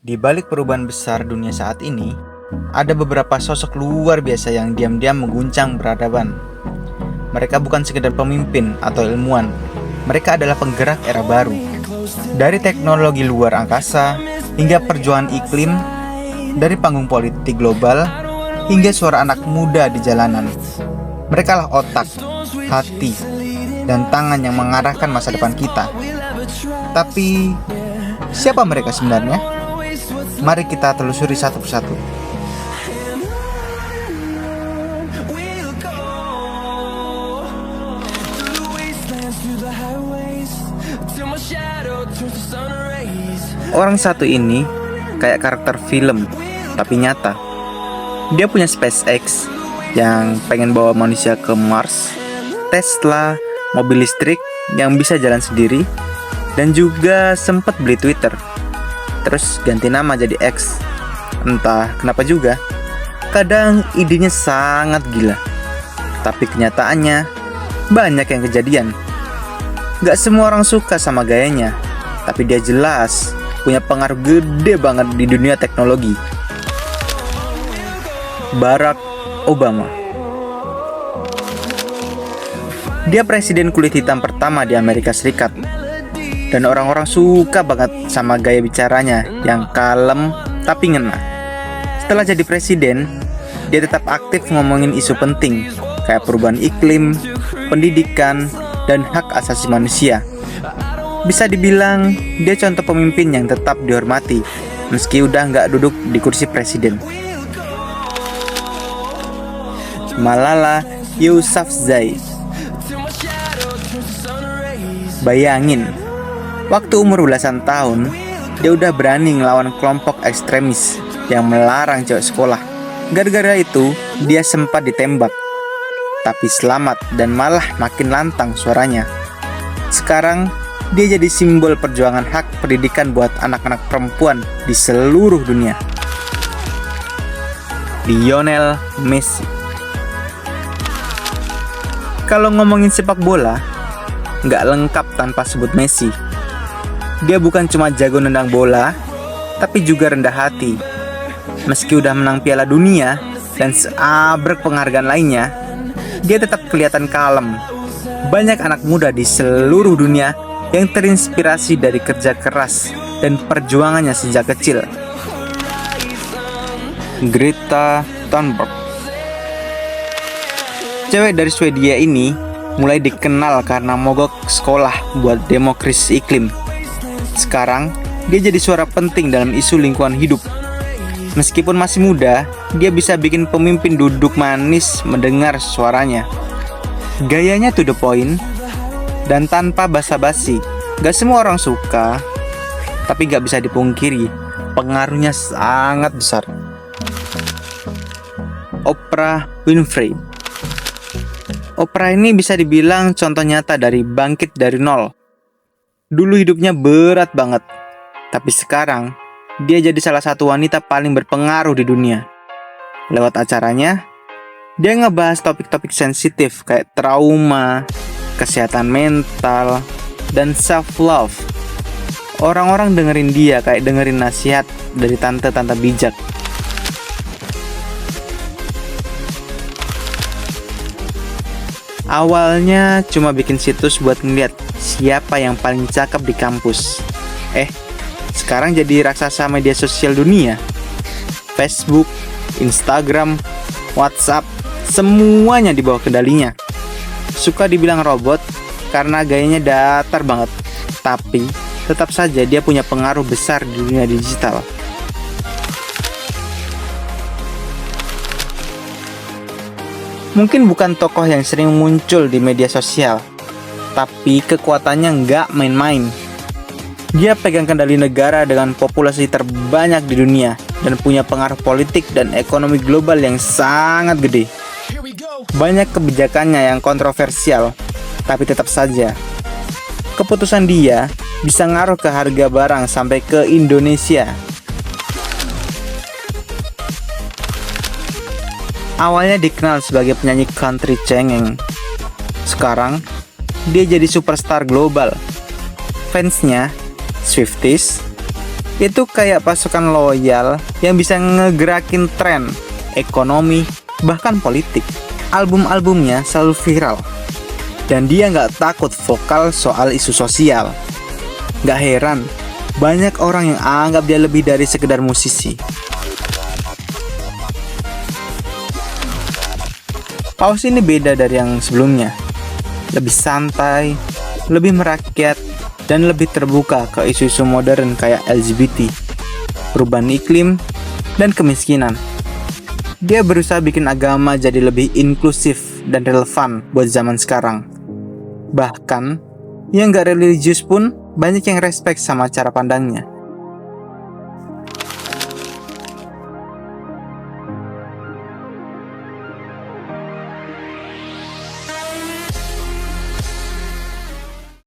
Di balik perubahan besar dunia saat ini, ada beberapa sosok luar biasa yang diam-diam mengguncang peradaban. Mereka bukan sekedar pemimpin atau ilmuwan, mereka adalah penggerak era baru. Dari teknologi luar angkasa hingga perjuangan iklim, dari panggung politik global hingga suara anak muda di jalanan. Mereka lah otak, hati, dan tangan yang mengarahkan masa depan kita. Tapi, siapa mereka sebenarnya? Mari kita telusuri satu persatu. Orang satu ini kayak karakter film, tapi nyata. Dia punya SpaceX yang pengen bawa manusia ke Mars, Tesla, mobil listrik yang bisa jalan sendiri, dan juga sempat beli Twitter. Terus ganti nama jadi X. Entah kenapa juga. Kadang idenya sangat gila, tapi kenyataannya banyak yang kejadian. Gak semua orang suka sama gayanya, tapi dia jelas punya pengaruh gede banget di dunia teknologi. Barack Obama. Dia presiden kulit hitam pertama di Amerika Serikat. Dan orang-orang suka banget sama gaya bicaranya yang kalem tapi ngena. Setelah jadi presiden, dia tetap aktif ngomongin isu penting kayak perubahan iklim, pendidikan, dan hak asasi manusia. Bisa dibilang dia contoh pemimpin yang tetap dihormati meski udah nggak duduk di kursi presiden. Malala Yousafzai. Bayangin, waktu umur belasan tahun, dia udah berani ngelawan kelompok ekstremis yang melarang cewek sekolah. Gara-gara itu, dia sempat ditembak. Tapi selamat dan malah makin lantang suaranya. Sekarang, dia jadi simbol perjuangan hak pendidikan buat anak-anak perempuan di seluruh dunia. Lionel Messi. Kalau ngomongin sepak bola, nggak lengkap tanpa sebut Messi. Dia bukan cuma jago nendang bola, tapi juga rendah hati. Meski udah menang Piala Dunia dan seabrek penghargaan lainnya, dia tetap kelihatan kalem. Banyak anak muda di seluruh dunia yang terinspirasi dari kerja keras dan perjuangannya sejak kecil. Greta Thunberg. Cewek dari Swedia ini mulai dikenal karena mogok sekolah buat demo krisis iklim. Sekarang, dia jadi suara penting dalam isu lingkungan hidup. Meskipun masih muda, dia bisa bikin pemimpin duduk manis mendengar suaranya. Gayanya to the point, dan tanpa basa-basi. Gak semua orang suka, tapi gak bisa dipungkiri, pengaruhnya sangat besar. Oprah Winfrey. Oprah ini bisa dibilang contoh nyata dari bangkit dari nol. Dulu hidupnya berat banget, tapi sekarang dia jadi salah satu wanita paling berpengaruh di dunia. Lewat acaranya, dia ngebahas topik-topik sensitif kayak trauma, kesehatan mental, dan self-love. Orang-orang dengerin dia kayak dengerin nasihat dari tante-tante bijak. Awalnya cuma bikin situs buat ngeliat siapa yang paling cakep di kampus. Sekarang jadi raksasa media sosial dunia. Facebook, Instagram, WhatsApp, semuanya di bawah kendalinya. Suka dibilang robot karena gayanya datar banget, tapi tetap saja dia punya pengaruh besar di dunia digital. Mungkin bukan tokoh yang sering muncul di media sosial, tapi kekuatannya nggak main-main. Dia pegang kendali negara dengan populasi terbanyak di dunia dan punya pengaruh politik dan ekonomi global yang sangat gede. Banyak kebijakannya yang kontroversial, tapi tetap saja keputusan dia bisa ngaruh ke harga barang sampai ke Indonesia. Awalnya dikenal sebagai penyanyi country cengeng. Sekarang, dia jadi superstar global. Fansnya, Swifties, Itu kayak pasukan loyal yang bisa ngegerakin tren, ekonomi, bahkan politik. Album-albumnya selalu viral, dan dia nggak takut vokal soal isu sosial. Nggak heran, banyak orang yang anggap dia lebih dari sekedar musisi. Paus ini beda dari yang sebelumnya. Lebih santai, lebih merakyat, dan lebih terbuka ke isu-isu modern kayak LGBT, perubahan iklim, dan kemiskinan. Dia berusaha bikin agama jadi lebih inklusif dan relevan buat zaman sekarang. Bahkan, yang gak religius pun banyak yang respect sama cara pandangnya.